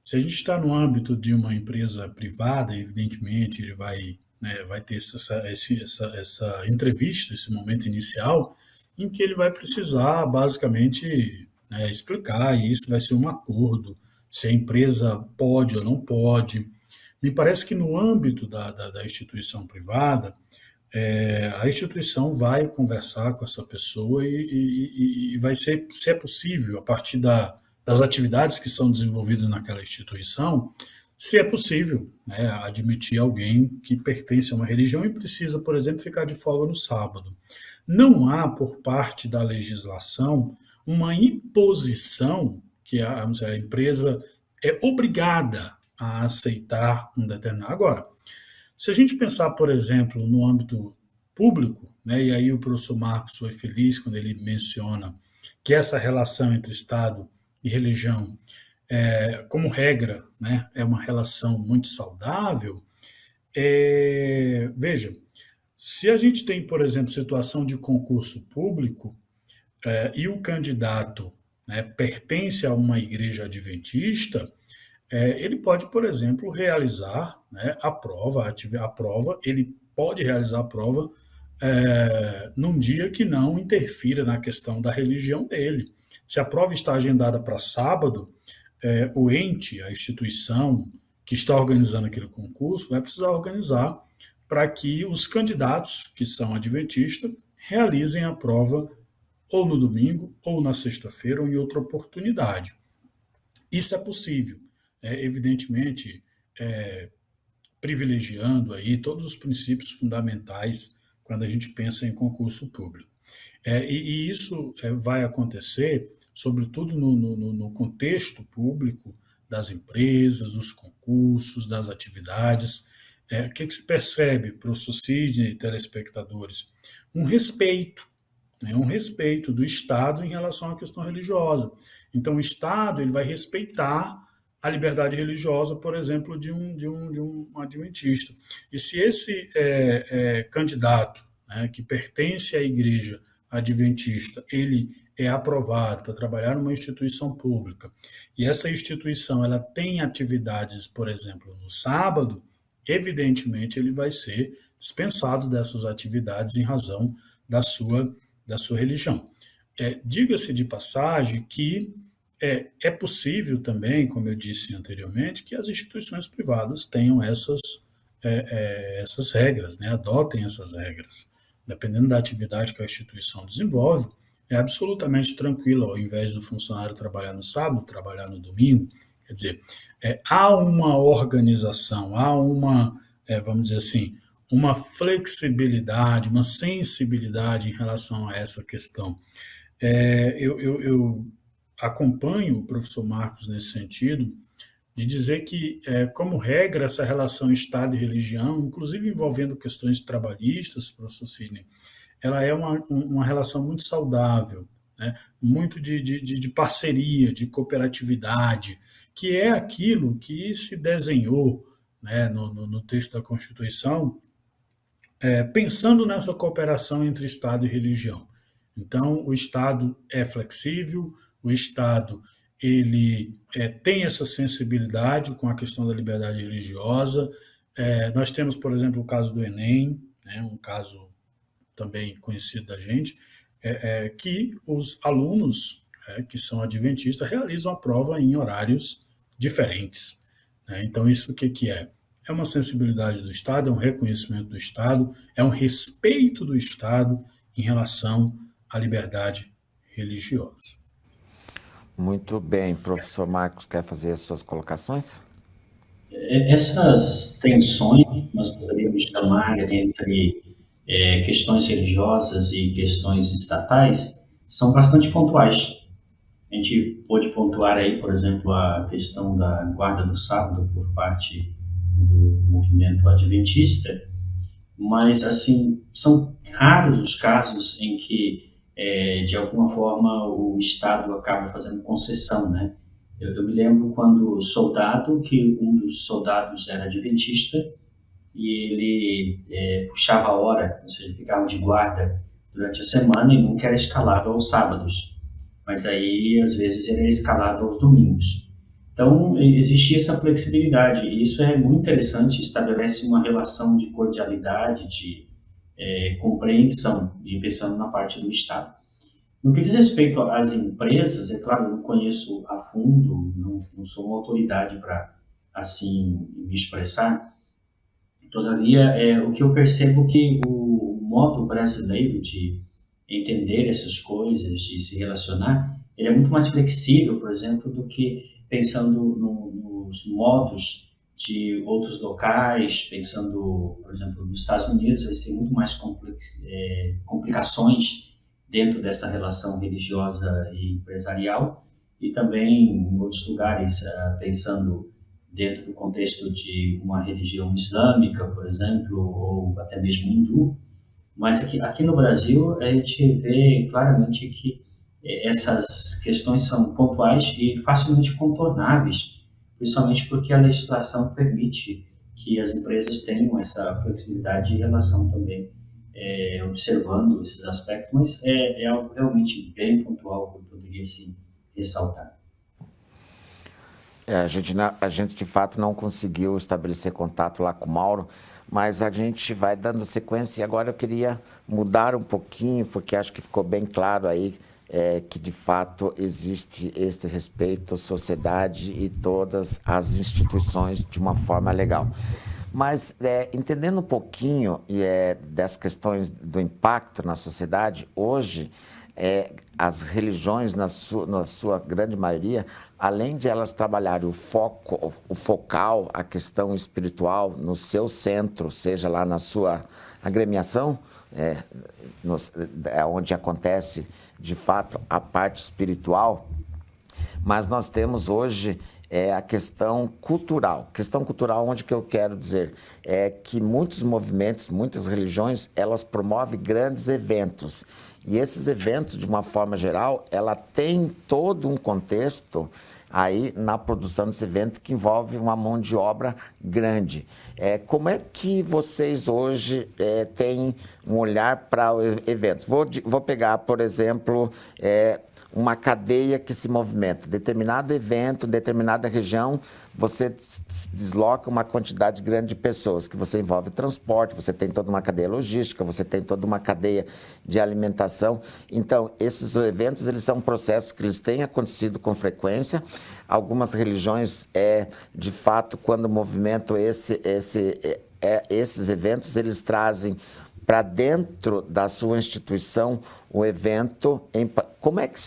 se a gente está no âmbito de uma empresa privada, evidentemente ele vai, né, vai ter essa entrevista, esse momento inicial, em que ele vai precisar basicamente, né, explicar, e isso vai ser um acordo, se a empresa pode ou não pode. Me parece que no âmbito da instituição privada, a instituição vai conversar com essa pessoa e vai ser, se é possível, a partir das atividades que são desenvolvidas naquela instituição, se é possível, né, admitir alguém que pertence a uma religião e precisa, por exemplo, ficar de folga no sábado. Não há, por parte da legislação, uma imposição que a empresa é obrigada a aceitar um determinado. Agora, se a gente pensar, por exemplo, no âmbito público, né, e aí o professor Marcos foi feliz quando ele menciona que essa relação entre Estado e religião, como regra, né, é uma relação muito saudável. Veja, se a gente tem, por exemplo, situação de concurso público e o candidato, né, pertence a uma igreja adventista, ele pode, por exemplo, realizar, né, a prova, ele pode realizar a prova num dia que não interfira na questão da religião dele. Se a prova está agendada para sábado, o ente, a instituição que está organizando aquele concurso, vai precisar organizar para que os candidatos que são adventistas realizem a prova ou no domingo, ou na sexta-feira, ou em outra oportunidade. Isso é possível, evidentemente, privilegiando aí todos os princípios fundamentais quando a gente pensa em concurso público. E isso vai acontecer, sobretudo no contexto público das empresas, dos concursos, das atividades. O que se percebe, professor Sidney e telespectadores? Um respeito, né, um respeito do Estado em relação à questão religiosa. Então, o Estado ele vai respeitar a liberdade religiosa, por exemplo, de um adventista. E se esse candidato, né, que pertence à igreja adventista, ele é aprovado para trabalhar numa instituição pública, e essa instituição ela tem atividades, por exemplo, no sábado, evidentemente ele vai ser dispensado dessas atividades em razão da sua religião. Diga-se de passagem que é possível também, como eu disse anteriormente, que as instituições privadas tenham essas regras, né, adotem essas regras. Dependendo da atividade que a instituição desenvolve, é absolutamente tranquilo, ao invés do funcionário trabalhar no sábado, trabalhar no domingo. Quer dizer, há uma organização, há uma, vamos dizer assim, uma flexibilidade, uma sensibilidade em relação a essa questão. Eu acompanho o professor Marcos nesse sentido, de dizer que, como regra, essa relação Estado e religião, inclusive envolvendo questões trabalhistas, professor Sidney, ela é uma relação muito saudável, né? Muito de parceria, de cooperatividade, que é aquilo que se desenhou, né, no texto da Constituição, pensando nessa cooperação entre Estado e religião. Então, o Estado é flexível, o Estado ele tem essa sensibilidade com a questão da liberdade religiosa, Nós temos, por exemplo, o caso do Enem, né, um caso também conhecido da gente, que os alunos que são adventistas realizam a prova em horários diferentes, né? Então, isso o que, que é? É uma sensibilidade do Estado, é um reconhecimento do Estado, é um respeito do Estado em relação à liberdade religiosa. Muito bem. Professor Marcos, quer fazer as suas colocações? Essas tensões, nós poderíamos chamar entre questões religiosas e questões estatais, são bastante pontuais. A gente pode pontuar aí, por exemplo, a questão da guarda do sábado por parte do movimento adventista, mas, assim, são raros os casos em que, de alguma forma, o Estado acaba fazendo concessão, né? Eu me lembro quando soldado, que um dos soldados era adventista, e ele puxava a hora, ou seja, ficava de guarda durante a semana e nunca era escalado aos sábados. Mas aí, às vezes, ele era escalado aos domingos. Então, existia essa flexibilidade, e isso é muito interessante, estabelece uma relação de cordialidade, de compreensão, e pensando na parte do Estado. No que diz respeito às empresas, é claro, eu não conheço a fundo, não sou uma autoridade para, assim, me expressar. Todavia, o que eu percebo é que o modo brasileiro de entender essas coisas, de se relacionar, ele é muito mais flexível, por exemplo, do que pensando nos modos de outros locais, pensando, por exemplo, nos Estados Unidos, eles têm muito mais complicações dentro dessa relação religiosa e empresarial, e também em outros lugares, pensando dentro do contexto de uma religião islâmica, por exemplo, ou até mesmo hindu. Mas aqui no Brasil, a gente vê claramente que essas questões são pontuais e facilmente contornáveis, principalmente porque a legislação permite que as empresas tenham essa flexibilidade de relação também, observando esses aspectos, mas é algo realmente bem pontual que eu poderia, sim, ressaltar. A gente de fato não conseguiu estabelecer contato lá com o Mauro, mas a gente vai dando sequência e agora eu queria mudar um pouquinho, porque acho que ficou bem claro aí que de fato existe este respeito à sociedade e todas as instituições de uma forma legal. Mas entendendo um pouquinho das questões do impacto na sociedade, hoje as religiões, na sua grande maioria, além de elas trabalharem o focal, a questão espiritual no seu centro, seja lá na sua agremiação, onde acontece de fato a parte espiritual, mas nós temos hoje a questão cultural. Questão cultural, onde que eu quero dizer é que muitos movimentos, muitas religiões, elas promovem grandes eventos. E esses eventos, de uma forma geral, ela tem todo um contexto aí na produção desse evento que envolve uma mão de obra grande. Como é que vocês hoje têm um olhar para os eventos? Vou pegar, por exemplo, uma cadeia que se movimenta. Determinado evento, determinada região, você desloca uma quantidade grande de pessoas, que você envolve transporte, você tem toda uma cadeia logística, você tem toda uma cadeia de alimentação. Então, esses eventos, eles são processos que eles têm acontecido com frequência. Algumas religiões, de fato, quando movimentam esses eventos, eles trazem para dentro da sua instituição o evento. Como é que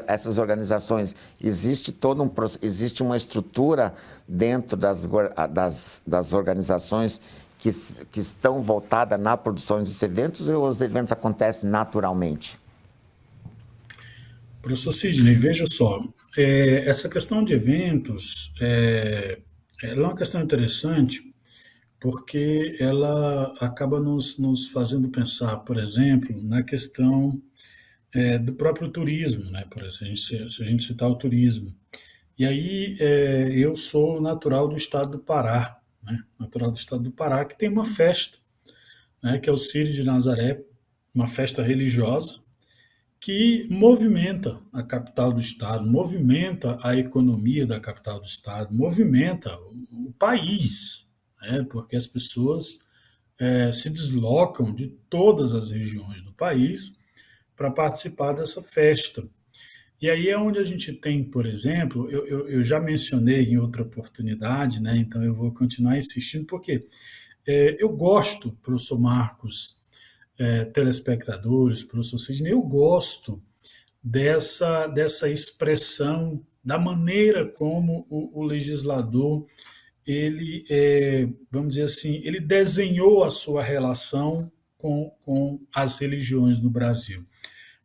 essas organizações, existe uma estrutura dentro das organizações que estão voltadas na produção desses eventos, ou os eventos acontecem naturalmente? Professor Sidney, veja só, essa questão de eventos ela é uma questão interessante, porque ela acaba nos fazendo pensar, por exemplo, na questão do próprio turismo, né? Por exemplo, se a gente citar o turismo. E aí eu sou natural do estado do Pará, né? Natural do estado do Pará, que tem uma festa, né? Que é o Círio de Nazaré, uma festa religiosa que movimenta a capital do estado, movimenta a economia da capital do estado, movimenta o país, né? Porque as pessoas se deslocam de todas as regiões do país para participar dessa festa. E aí é onde a gente tem, por exemplo, eu já mencionei em outra oportunidade, né? Então eu vou continuar insistindo, porque eu gosto, professor Marcos, telespectadores, professor Sidney, eu gosto dessa expressão, da maneira como o legislador, ele, vamos dizer assim, ele desenhou a sua relação com as religiões no Brasil.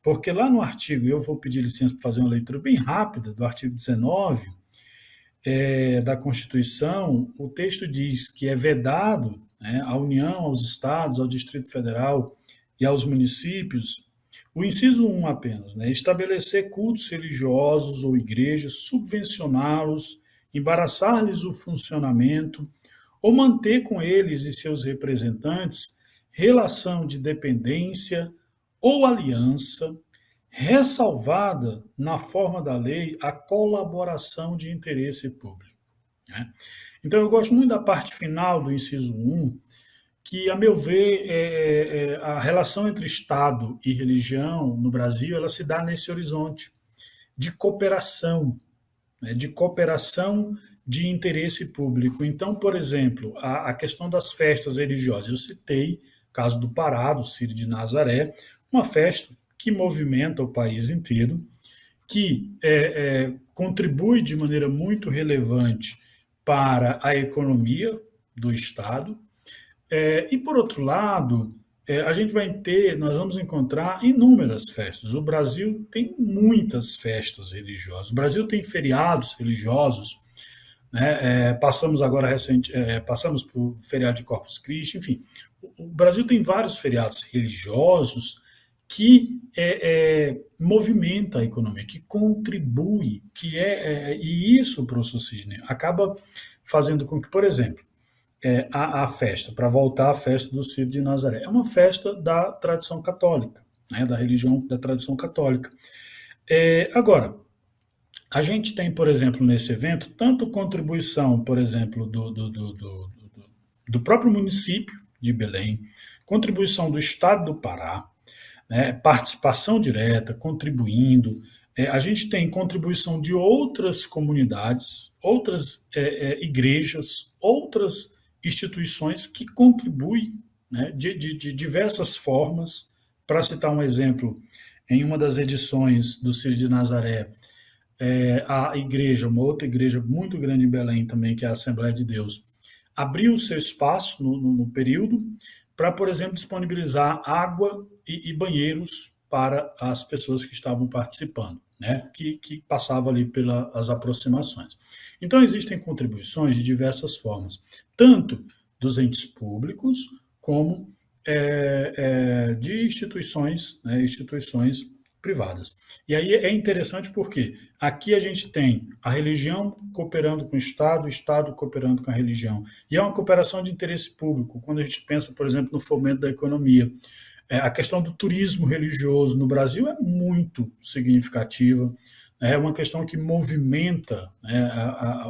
Porque lá no artigo, eu vou pedir licença para fazer uma leitura bem rápida do artigo 19 da Constituição, o texto diz que é vedado, né, à União, aos estados, ao Distrito Federal e aos municípios, o inciso 1 apenas, né, estabelecer cultos religiosos ou igrejas, subvencioná-los, embaraçar-lhes o funcionamento ou manter com eles e seus representantes relação de dependência ou aliança, ressalvada na forma da lei a colaboração de interesse público, né? Então, eu gosto muito da parte final do inciso 1, que, a meu ver, a relação entre Estado e religião no Brasil, ela se dá nesse horizonte de cooperação, né, de interesse público. Então, por exemplo, a questão das festas religiosas, eu citei o caso do Pará, do Círio de Nazaré, uma festa que movimenta o país inteiro, que contribui de maneira muito relevante para a economia do Estado. E, por outro lado, nós vamos encontrar inúmeras festas. O Brasil tem muitas festas religiosas. O Brasil tem feriados religiosos, né? Passamos por feriado de Corpus Christi, enfim. O Brasil tem vários feriados religiosos que movimenta a economia, que contribui, e isso, professor Sidney, acaba fazendo com que, por exemplo, a festa, para voltar à festa do Círio de Nazaré, é uma festa da tradição católica, né, da religião da tradição católica. Agora, a gente tem, por exemplo, nesse evento, tanto contribuição, por exemplo, do próprio município de Belém, contribuição do Estado do Pará, né, participação direta, contribuindo. A gente tem contribuição de outras comunidades, outras igrejas, outras instituições que contribuem, né, de diversas formas. Para citar um exemplo, em uma das edições do Círio de Nazaré, a igreja, uma outra igreja muito grande em Belém também, que é a Assembleia de Deus, abriu o seu espaço no período para, por exemplo, disponibilizar água e banheiros para as pessoas que estavam participando, né, que passavam ali pelas aproximações. Então, existem contribuições de diversas formas, tanto dos entes públicos, como de instituições, né, instituições privadas. E aí é interessante porque aqui a gente tem a religião cooperando com o Estado cooperando com a religião. E é uma cooperação de interesse público, quando a gente pensa, por exemplo, no fomento da economia. A questão do turismo religioso no Brasil é muito significativa, é uma questão que movimenta, né,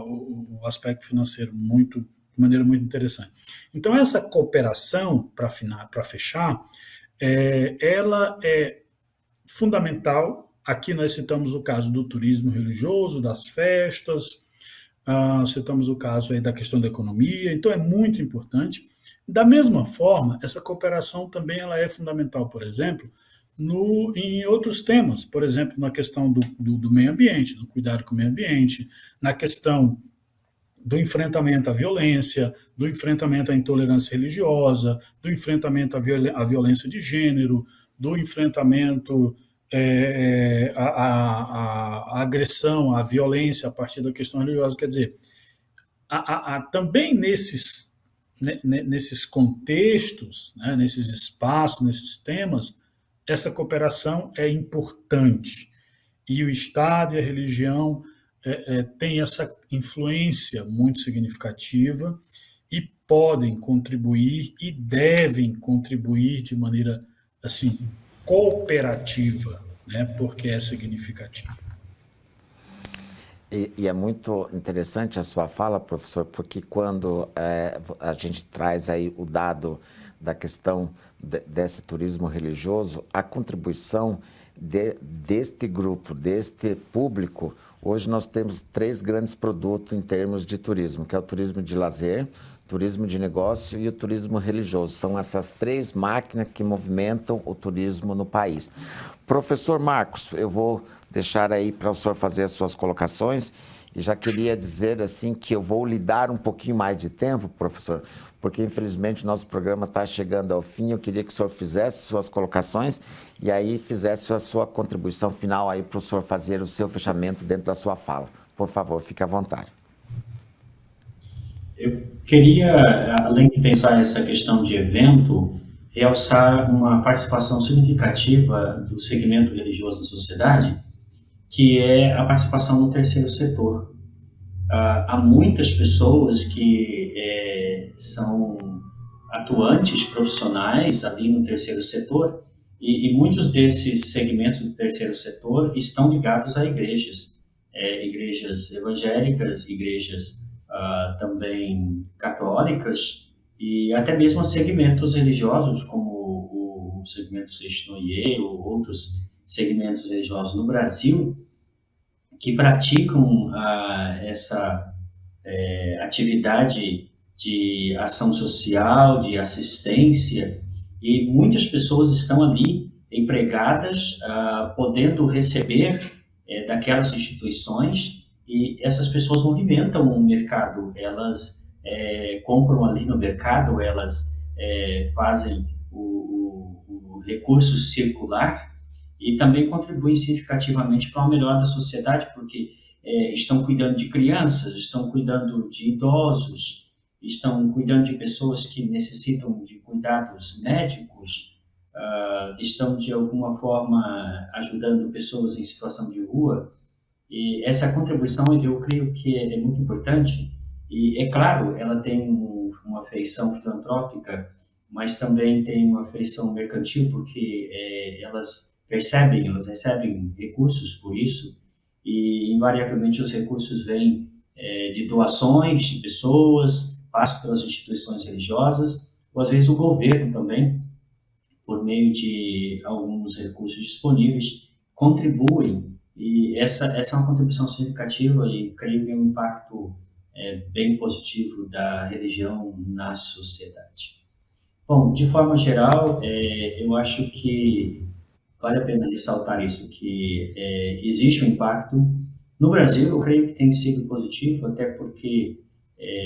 o aspecto financeiro de maneira muito interessante. Então, essa cooperação, para fechar, ela é fundamental. Aqui nós citamos o caso do turismo religioso, das festas, citamos o caso aí da questão da economia, então é muito importante. Da mesma forma, essa cooperação também ela é fundamental, por exemplo, em outros temas, por exemplo, na questão do meio ambiente, do cuidado com o meio ambiente, na questão do enfrentamento à violência, do enfrentamento à intolerância religiosa, do enfrentamento à violência de gênero, do enfrentamento à agressão, à violência a partir da questão religiosa. Quer dizer, também nesses contextos, né, nesses espaços, nesses temas, essa cooperação é importante. E o Estado e a religião têm essa influência muito significativa e podem contribuir e devem contribuir de maneira assim cooperativa, né, porque é significativo. E é muito interessante a sua fala, professor, porque quando a gente traz aí o dado da questão desse turismo religioso, a contribuição deste grupo, deste público, hoje nós temos 3 grandes produtos em termos de turismo, que é o turismo de lazer, turismo de negócio e o turismo religioso. São essas 3 máquinas que movimentam o turismo no país. Professor Marcos, eu vou deixar aí para o senhor fazer as suas colocações e já queria dizer assim que eu vou lhe dar um pouquinho mais de tempo, professor, porque infelizmente o nosso programa está chegando ao fim. Eu queria que o senhor fizesse suas colocações e aí fizesse a sua contribuição final aí para o senhor fazer o seu fechamento dentro da sua fala. Por favor, fique à vontade. Eu queria, além de pensar essa questão de evento, realçar uma participação significativa do segmento religioso da sociedade, que é a participação no terceiro setor. Há muitas pessoas que são atuantes profissionais ali no terceiro setor e muitos desses segmentos do terceiro setor estão ligados a igrejas, igrejas evangélicas, igrejas também católicas e até mesmo segmentos religiosos como o segmento Sextoye ou outros segmentos religiosos no Brasil que praticam essa atividade de ação social, de assistência, e muitas pessoas estão ali empregadas, podendo receber daquelas instituições, e essas pessoas movimentam o mercado, elas compram ali no mercado, elas fazem o recurso circular, e também contribuem significativamente para o melhor da sociedade, porque estão cuidando de crianças, estão cuidando de idosos, estão cuidando de pessoas que necessitam de cuidados médicos, estão de alguma forma ajudando pessoas em situação de rua. E essa contribuição eu creio que é muito importante, e é claro, ela tem uma feição filantrópica, mas também tem uma feição mercantil, porque elas recebem recursos por isso, e invariavelmente os recursos vêm de doações de pessoas, passam pelas instituições religiosas, ou às vezes o governo também, por meio de alguns recursos disponíveis, contribuem, e essa é uma contribuição significativa e creio que é um impacto bem positivo da religião na sociedade. Bom, de forma geral, eu acho que vale a pena ressaltar isso, que existe um impacto. No Brasil, eu creio que tem sido positivo, até porque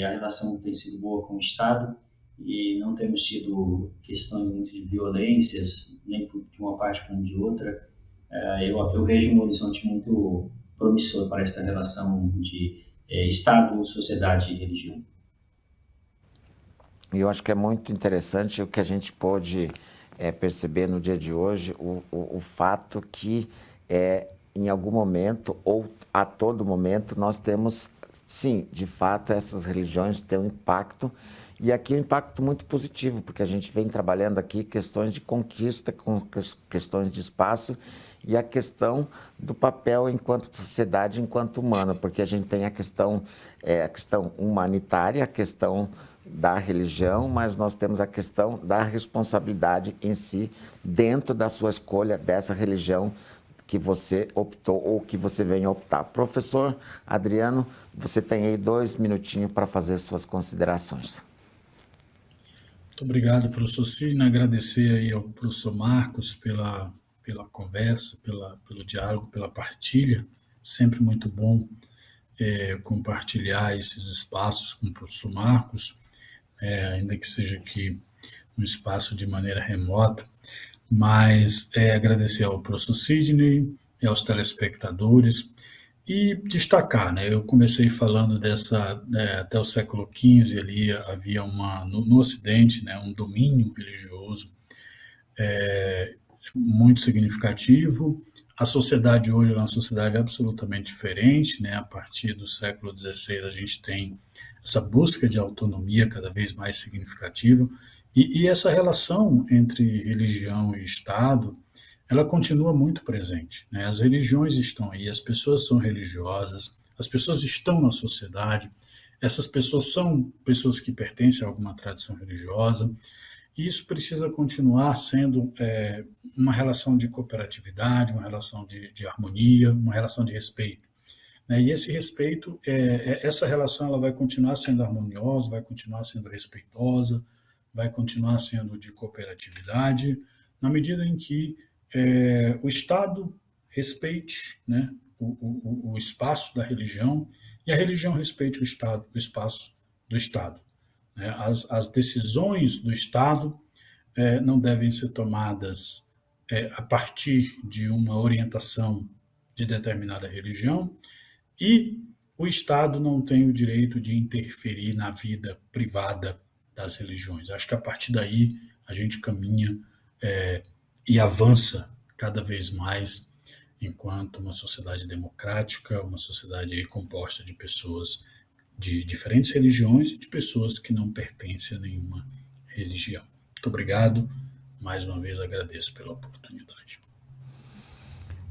a relação tem sido boa com o Estado e não temos tido questões muito de violências, nem de uma parte como de outra. Eu vejo um horizonte muito promissor para essa relação de Estado, sociedade e religião. E eu acho que é muito interessante o que a gente pôde perceber no dia de hoje, o fato que em algum momento ou a todo momento nós temos, sim, de fato essas religiões têm um impacto, e aqui um impacto muito positivo, porque a gente vem trabalhando aqui questões de conquista, questões de espaço e a questão do papel enquanto sociedade, enquanto humana, porque a gente tem a questão humanitária, a questão da religião, mas nós temos a questão da responsabilidade em si dentro da sua escolha dessa religião que você optou ou que você vem a optar. Professor Adriano, você tem aí 2 minutinhos para fazer suas considerações. Muito obrigado, professor Sidney. Agradecer aí ao professor Marcos pela conversa, pelo diálogo, pela partilha. Sempre muito bom compartilhar esses espaços com o professor Marcos, ainda que seja aqui um espaço de maneira remota, mas agradecer ao professor Sidney e aos telespectadores e destacar, né? Eu comecei falando até o século XV ali havia no Ocidente, né, um domínio religioso muito significativo. A sociedade hoje é uma sociedade absolutamente diferente, né? A partir do século XVI a gente tem essa busca de autonomia cada vez mais significativa, e essa relação entre religião e Estado, ela continua muito presente, né? As religiões estão aí, as pessoas são religiosas, As pessoas estão na sociedade, essas pessoas são pessoas que pertencem a alguma tradição religiosa, e isso precisa continuar sendo uma relação de cooperatividade, uma relação de harmonia, uma relação de respeito. Né? E esse respeito, essa relação ela vai continuar sendo harmoniosa, vai continuar sendo respeitosa, vai continuar sendo de cooperatividade, na medida em que o Estado respeite, né, o espaço da religião e a religião respeite o espaço do Estado. Né? As decisões do Estado não devem ser tomadas a partir de uma orientação de determinada religião, e o Estado não tem o direito de interferir na vida privada das religiões. Acho que a partir daí a gente caminha e avança cada vez mais enquanto uma sociedade democrática, uma sociedade composta de pessoas de diferentes religiões e de pessoas que não pertencem a nenhuma religião. Muito obrigado. Mais uma vez agradeço pela oportunidade.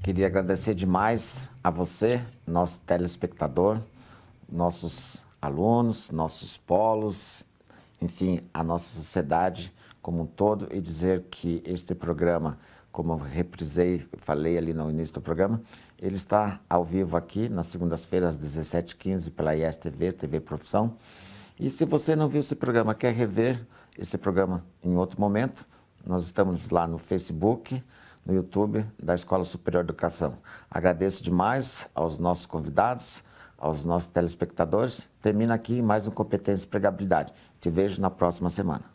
Queria agradecer demais a você, nosso telespectador, nossos alunos, nossos polos, enfim, a nossa sociedade como um todo, e dizer que este programa, como eu reprisei, falei ali no início do programa, ele está ao vivo aqui nas segundas-feiras às 17h15 pela ISTV, TV Profissão. E se você não viu esse programa, quer rever esse programa em outro momento, nós estamos lá no Facebook, no YouTube da Escola Superior de Educação. Agradeço demais aos nossos convidados, aos nossos telespectadores. Termina aqui mais um Competência e Empregabilidade. Te vejo na próxima semana.